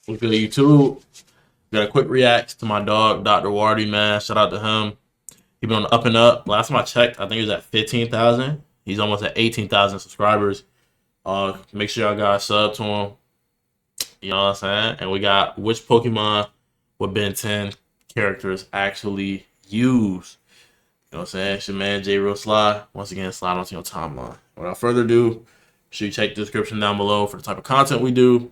What's good, YouTube? Got a quick react to my dog, Dr. Wardy, man. Shout out to him. He been on the up and up. Last time I checked, I think he was at 15,000. He's almost at 18,000 subscribers. Make sure y'all guys sub to him. You know what I'm saying? And we got which Pokemon would Ben 10 characters actually use. You know what I'm saying? It's your man, J Real Sly. Once again, slide onto your timeline. Without further ado, make sure you check the description down below for the type of content we do.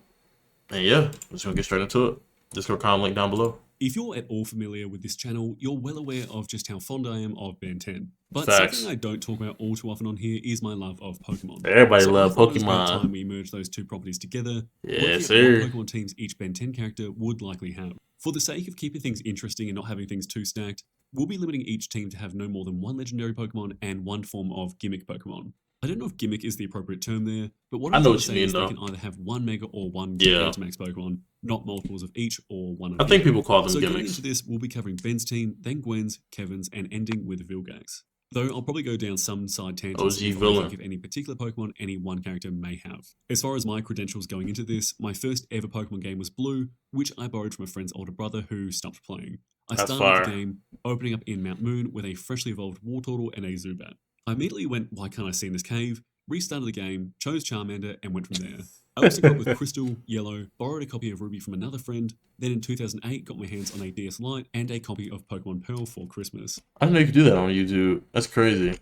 And yeah, we're just going to get straight into it. Discord comment link down below. If you're at all familiar with this channel, you're well aware of just how fond I am of Ben 10. But Facts. something I don't talk about all too often on here is my love of Pokemon. Everybody so love I thought it was about Pokemon. time we merged those two properties together. Yes, Looking at sir. what Pokemon teams each Ben 10 character would likely have. For the sake of keeping things interesting and not having things too stacked, we'll be limiting each team to have no more than one legendary Pokemon and one form of gimmick Pokemon. I don't know if gimmick is the appropriate term there, but what I I'm know trying what to you say mean, is though. they can either have one Mega or one Yeah. Gigantamax Pokemon, not multiples of each or one of I think either. people call them So going gimmicks. into this, we'll be covering Ben's team, then Gwen's, Kevin's, and ending with Vilgax. Though I'll probably go down some side tangents OG if I villain. think of any particular Pokemon any one character may have. As far as my credentials going into this, my first ever Pokemon game was Blue, which I borrowed from a friend's older brother who stopped playing. I That's started the fire. game opening up in Mount Moon with a freshly evolved Wartortle and a Zubat. I immediately went, why can't I see in this cave? Restarted the game, chose Charmander, and went from there. I also got with Crystal, Yellow, borrowed a copy of Ruby from another friend, then in 2008 got my hands on a DS Lite and a copy of Pokemon Pearl for Christmas. I didn't know you could do that on YouTube. That's crazy.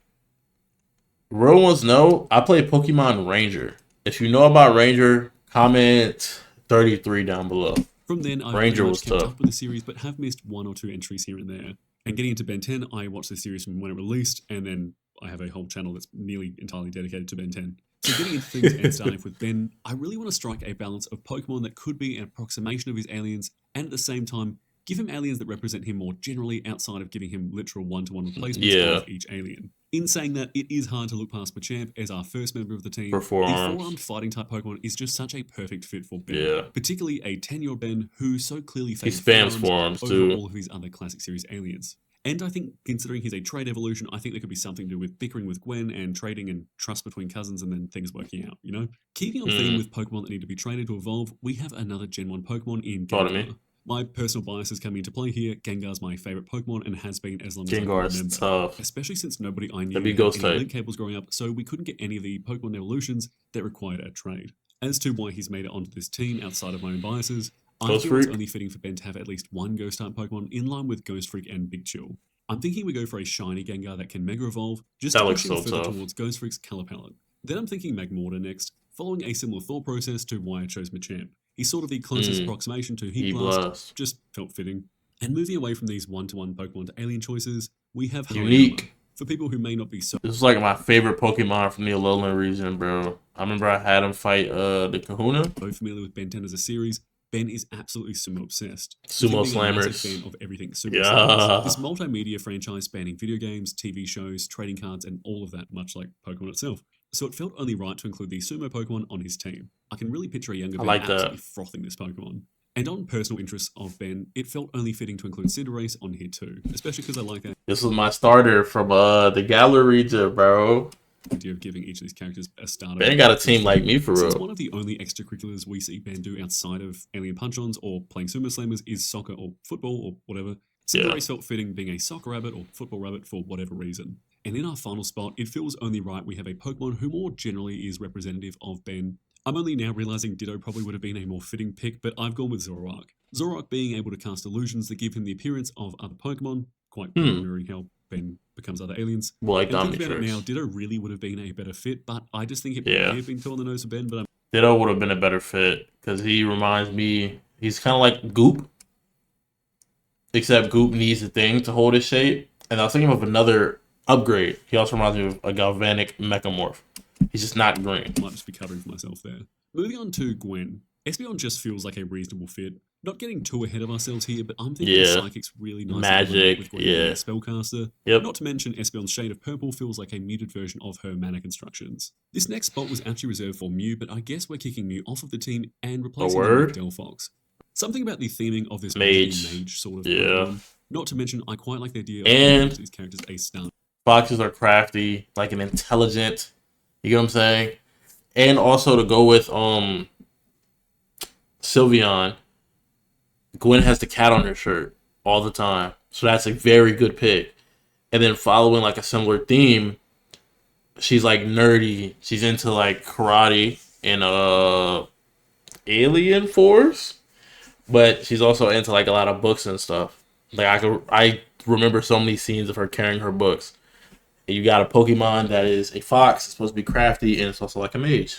Real ones know I play Pokemon Ranger. If you know about Ranger, comment 33 down below. From then, I've Ranger pretty was much kept tough. up with the series, but have missed one or two entries here and there. And getting into Ben 10, I watched the series from when it released, and then I have a whole channel that's nearly entirely dedicated to Ben 10. So getting into things and starting with Ben, I really want to strike a balance of Pokemon that could be an approximation of his aliens, and at the same time, give him aliens that represent him more generally outside of giving him literal one-to-one replacements Yeah. of each alien. In saying that, it is hard to look past Machamp as our first member of the team. For The forearms. four-armed fighting type Pokemon is just such a perfect fit for Ben. Yeah. Particularly a 10-year-old Ben who so clearly He favors spams forearms over too. all of his other classic series aliens. And I think, considering he's a trade evolution, I think there could be something to do with bickering with Gwen and trading and trust between cousins and then things working out, you know? Keeping on theme with Pokemon that need to be traded to evolve, we have another Gen 1 Pokemon in Pardon Gengar. me? My personal bias is coming into play here. Gengar's my favourite Pokemon and has been as long as I can Gengar is remember. tough. Especially since nobody I knew That'd be had Ghost any type. link cables growing up, so we couldn't get any of the Pokemon evolutions that required a trade. As to why he's made it onto this team outside of my own biases, I Ghost feel it's Freak? only fitting for Ben to have at least one Ghost type Pokemon in line with Ghost Freak and Big Chill. I'm thinking we go for a shiny Gengar that can Mega Evolve, just That to looks push him so further tough. towards Ghost Freak's color palette. Then I'm thinking Magmortar next, following a similar thought process to why I chose Machamp. He's sort of the closest approximation to Heat Blast, E-Blast. just felt fitting. And moving away from these one-to-one Pokemon to alien choices, we have Hariyama. Unique. For people who may not be so This is like my favorite Pokemon from the Alolan region, bro. I remember I had him fight the Kahuna. familiar with Ben 10 as a series, Ben is absolutely sumo obsessed. Sumo With him being a massive Slammers. fan of everything sumo Yeah. slammers. This multimedia franchise spanning video games, TV shows, trading cards, and all of that, much like Pokemon itself. So it felt only right to include the sumo Pokemon on his team. I can really picture a younger I Ben like that. absolutely frothing this Pokemon. And on personal interests of Ben, it felt only fitting to include Cinderace on here too, especially because I like that This was my starter from the Galar region, bro. idea of giving each of these characters a starter. Ben got a team like me for Since real. one of the only extracurriculars we see Ben do outside of alien punch-ons or playing sumo slammers is soccer or football or whatever, Cinderace felt fitting being a soccer rabbit or football rabbit for whatever reason. And in our final spot, it feels only right we have a Pokemon who more generally is representative of Ben. I'm only now realizing Ditto probably would have been a more fitting pick, but I've gone with Zoroark. Zoroark being able to cast illusions that give him the appearance of other Pokemon, quite mirroring how Ben becomes other aliens. Well, like And thinking about it now, Dominatrix. Ditto really would have been a better fit, but I just think it Yeah. may have been too on the nose for Ben, but I'm Ditto would have been a better fit because he reminds me, he's kind of like Goop, except Goop needs a thing to hold his shape. And I was thinking of another upgrade. He also reminds me of a Galvanic Mechamorph. He's just not green. might just be covering for myself there. Moving on to Gwen. Espeon just feels like a reasonable fit. Not getting too ahead of ourselves here, but I'm thinking Yeah. Psychic's really nice. Magic, with Gwen being yeah. a spellcaster. Yep. Not to mention Espeon's shade of purple feels like a muted version of her mana constructions. This next spot was actually reserved for Mew, but I guess we're kicking Mew off of the team and replacing him word? with Delphox. Something about the theming of this Mage. mage sort of Yeah. Pokemon. Not to mention, I quite like the idea of And- giving these characters a stun. Foxes are crafty, like an intelligent. You get what I'm saying? And also to go with Sylveon, Gwen has the cat on her shirt all the time. So that's a very good pick. And then following like a similar theme, she's like nerdy. She's into like karate and Alien Force, but she's also into like a lot of books and stuff. Like I remember so many scenes of her carrying her books. And you got a Pokemon that is a fox. It's supposed to be crafty, and it's also like a mage.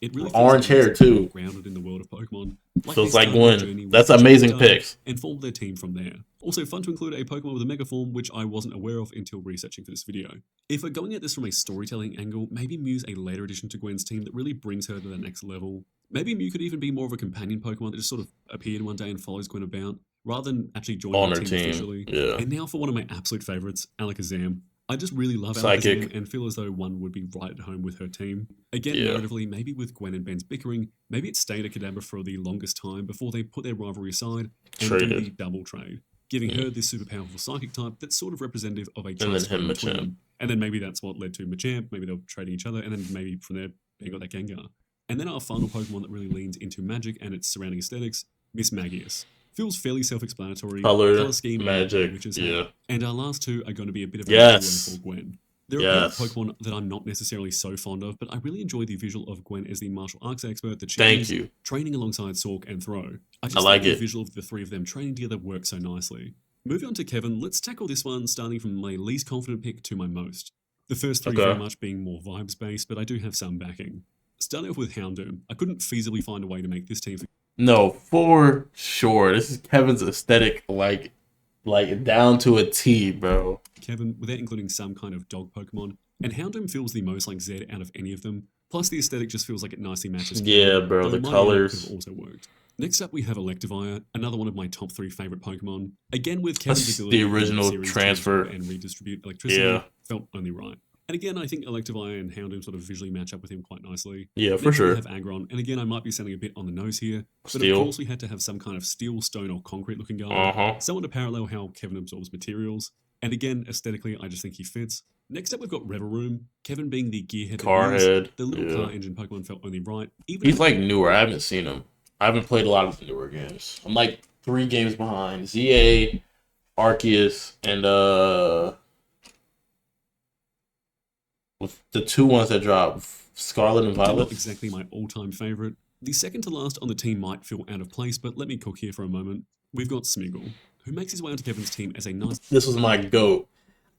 It really Orange hair too. Grounded in the world of Pokemon. Feels like Gwen. That's amazing picks. And formed their team from there. Also fun to include a Pokemon with a Mega Form, which I wasn't aware of until researching for this video. If we're going at this from a storytelling angle, maybe Mew's a later addition to Gwen's team that really brings her to the next level. Maybe Mew could even be more of a companion Pokemon that just sort of appeared one day and follows Gwen about, rather than actually joining her team officially. Yeah. And now for one of my absolute favorites, Alakazam. I just really love Psychic. Alakazam and feel as though one would be right at home with her team. Again, Yeah. narratively, maybe with Gwen and Ben's bickering, maybe it stayed at Kadabra for the longest time before they put their rivalry aside and did the double trade, giving her this super powerful psychic type that's sort of representative of a choice him between Machamp. them. And then maybe that's what led to Machamp, maybe they were trading each other, and then maybe from there, Ben got that Gengar. And then our final Pokemon that really leans into magic and its surrounding aesthetics, Miss Magius. Feels fairly self-explanatory. Color scheme, magic, which is yeah. And our last two are going to be a bit of a Yes. for Gwen. There are Yes. Pokemon that I'm not necessarily so fond of, but I really enjoy the visual of Gwen as the martial arts expert that she Thank is, you. training alongside Sork and Throw. I just like think it. the visual of the three of them training together works so nicely. Moving on to Kevin, let's tackle this one starting from my least confident pick to my most. The first three Okay. very much being more vibes-based, but I do have some backing. Starting off with Houndoom, I couldn't feasibly find a way to make this team No, for sure. This is Kevin's aesthetic, like down to a T, bro. Kevin without including some kind of dog Pokemon, and Houndoom feels the most like Zed out of any of them. Plus, the aesthetic just feels like it nicely matches. Yeah, Kevin, bro, though the Mightyena colors. could have also worked. Next up, we have Electivire, another one of my top 3 favorite Pokemon. Again, with Kevin's That's ability the to build a original series to transfer. absorb and redistribute electricity, Yeah. felt only right. And again, I think Electivire and Houndoom sort of visually match up with him quite nicely. Yeah, for Next, sure. We have Aggron, and again, I might be sounding a bit on the nose here, but Steel. of course we had to have some kind of steel, stone, or concrete looking guy. Someone to parallel how Kevin absorbs materials. And again, aesthetically, I just think he fits. Next up, we've got Revavroom. Kevin being the gearhead. Carhead. The little Yeah. car engine Pokemon felt only right. Even He's like newer. I haven't seen him. I haven't played a lot of the newer games. I'm like 3 games behind. ZA, Arceus, and with the 2 ones that dropped, Scarlet and not Violet. exactly my all-time favorite. The second to last on the team might feel out of place, but let me cook here for a moment. We've got Smeagol, who makes his way onto Kevin's team as a nice. This was my GOAT.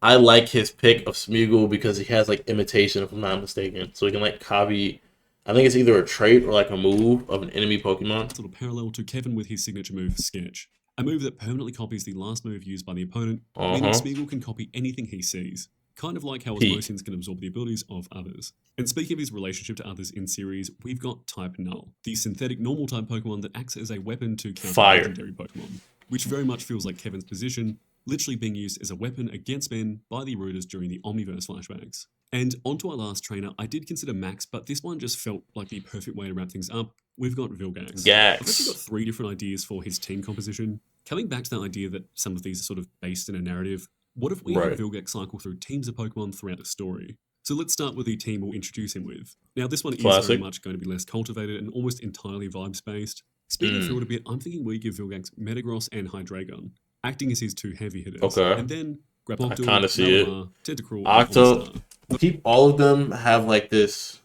I like his pick of Smeagol because he has like imitation, if I'm not mistaken. So he can like copy. I think it's either a trait or like a move of an enemy Pokemon. Little parallel to Kevin with his signature move, Sketch. A move that permanently copies the last move used by the opponent, meaning Smeagol can copy anything he sees. Kind of like how Osmosis can absorb the abilities of others. And speaking of his relationship to others in series, we've got Type Null, the synthetic normal type Pokemon that acts as a weapon to counter legendary Pokemon, which very much feels like Kevin's position, literally being used as a weapon against Ben by the Rooters during the Omniverse flashbacks. And onto our last trainer, I did consider Max, but this one just felt like the perfect way to wrap things up. We've got Vilgax. I've actually got 3 different ideas for his team composition. Coming back to that idea that some of these are sort of based in a narrative, what if we have Vilgax cycle through teams of Pokemon throughout the story? So let's start with the team we'll introduce him with. Now, this one is very much going to be less cultivated and almost entirely vibes-based. Speaking through it a bit, I'm thinking we give Vilgax Metagross and Hydreigon, acting as his 2 heavy hitters. And then Grapnel, I kind of see it. Tentacruel, Octo. Keep all of them have like this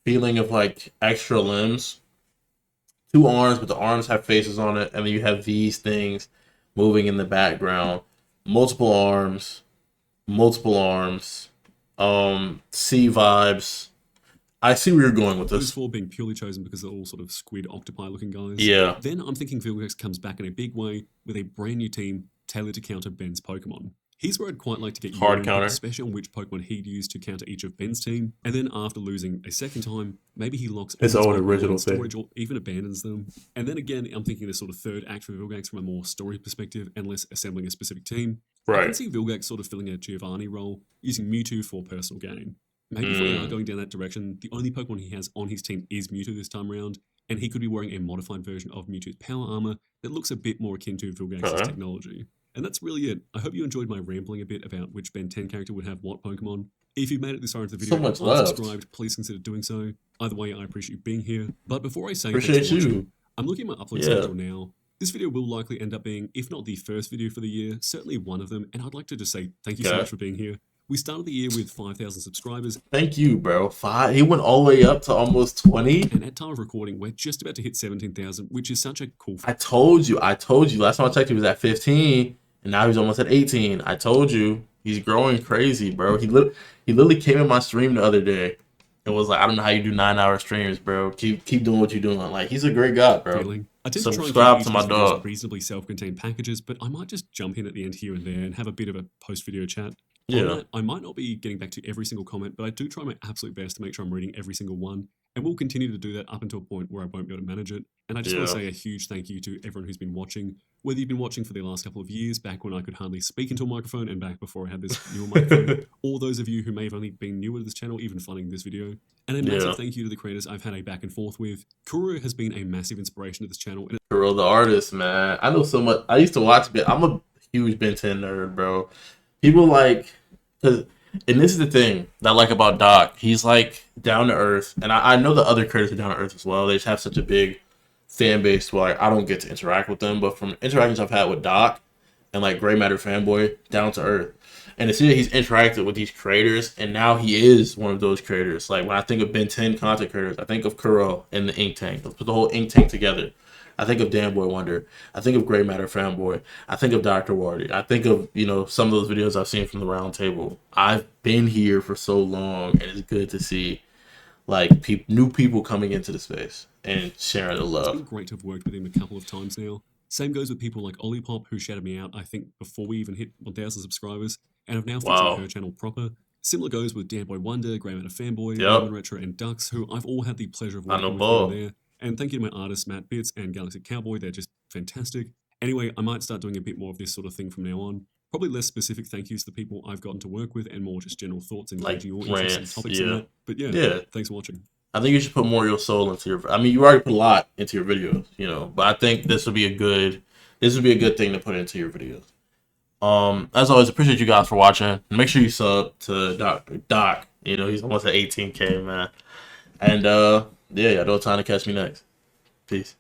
feeling of like extra limbs. 2 arms, but the arms have faces on it, and then you have these things moving in the background. Multiple arms. Sea vibes. I see where you're going with Those this. 4 being purely chosen because they're all sort of squid octopi looking guys. Yeah. Then I'm thinking Vilgax comes back in a big way with a brand new team tailored to counter Ben's Pokemon. Here's where I'd quite like to get Hard you counter. especially on which Pokemon he'd use to counter each of Ben's team. And then after losing a second time, maybe he locks His all own Pokemon original in storage or even abandons them. And then again, I'm thinking this sort of third act for Vilgax from a more story perspective and less assembling a specific team. I can see Vilgax sort of filling a Giovanni role, using Mewtwo for personal gain. Maybe if we are going down that direction, the only Pokemon he has on his team is Mewtwo this time around, and he could be wearing a modified version of Mewtwo's power armor that looks a bit more akin to Vilgax's technology. And that's really it. I hope you enjoyed my rambling a bit about which Ben 10 character would have what Pokemon. If you've made it this far into the video and aren't subscribed, please consider doing so. Either way, I appreciate you being here. But before I say appreciate you. I'm looking at my upload schedule now. This video will likely end up being, if not the first video for the year, certainly one of them, and I'd like to just say thank you so Okay. much for being here. We started the year with 5,000 subscribers, Thank you, bro. He went all the way up to almost 20. and at time of recording, we're just about to hit 17,000, which is such a cool I told you. Last time I checked, he was at 15, and now he's almost at 18. I told you. He's growing crazy, bro. He literally came in my stream the other day and was like, I don't know how you do 9-hour streams, bro. Keep doing what you're doing. Like, he's a great guy, bro. feeling. I tend to try and Subscribe keep to each my of these videos dog. reasonably self-contained packages, but I might just jump in at the end here and there and have a bit of a post-video chat. On Yeah. that, I might not be getting back to every single comment, but I do try my absolute best to make sure I'm reading every single one, and we'll continue to do that up until a point where I won't be able to manage it. And I just want to Yeah. say a huge thank you to everyone who's been watching, whether you've been watching for the last couple of years, back when I could hardly speak into a microphone, and back before I had this newer microphone, or those of you who may have only been newer to this channel, even finding this video. And a massive Yeah. thank you to the creators I've had a back and forth with. Kuro has been a massive inspiration to this channel, and Kuro the artist, man. I know so much. I used to watch Ben. I'm a huge Ben 10 nerd, bro. People like, and this is the thing that I like about Doc. He's like down to earth, and I know the other creators are down to earth as well. They just have such a big fan base where like, I don't get to interact with them, but from interactions I've had with Doc and like Gray Matter Fanboy, down to earth. And to see that he's interacted with these creators, and now he is one of those creators. Like when I think of Ben 10 content creators, I think of Kuro and the Ink Tank. Let's put the whole Ink Tank together. I think of Dan Boy Wonder. I think of Gray Matter Fanboy. I think of Dr. Wardy. I think of, some of those videos I've seen from the round table. I've been here for so long, and it's good to see like new people coming into the space and sharing the it's love. been great to have worked with him a couple of times now. Same goes with people like Olipop, who shouted me out, I think, before we even hit 1,000 subscribers, and have now featured Wow. her channel proper. Similar goes with Dan Boy Wonder, Grey Matter Fanboy, Yep. Roman Retro, and Dux, who I've all had the pleasure of I know working with both. here and there. And thank you to my artists, Matt Bits and Galaxy Cowboy, they're just fantastic. Anyway, I might start doing a bit more of this sort of thing from now on. Probably less specific thank yous to the people I've gotten to work with, and more just general thoughts and Like engaging your interests and rants, topics yeah. and that. But Yeah. thanks for watching. I think you should put more of your soul into your. I mean, you already put a lot into your videos, but I think this would be a good thing to put into your videos. As always, appreciate you guys for watching. Make sure you sub to Doc. He's almost at 18K, man. And yeah, y'all don't have time to catch me next. Peace.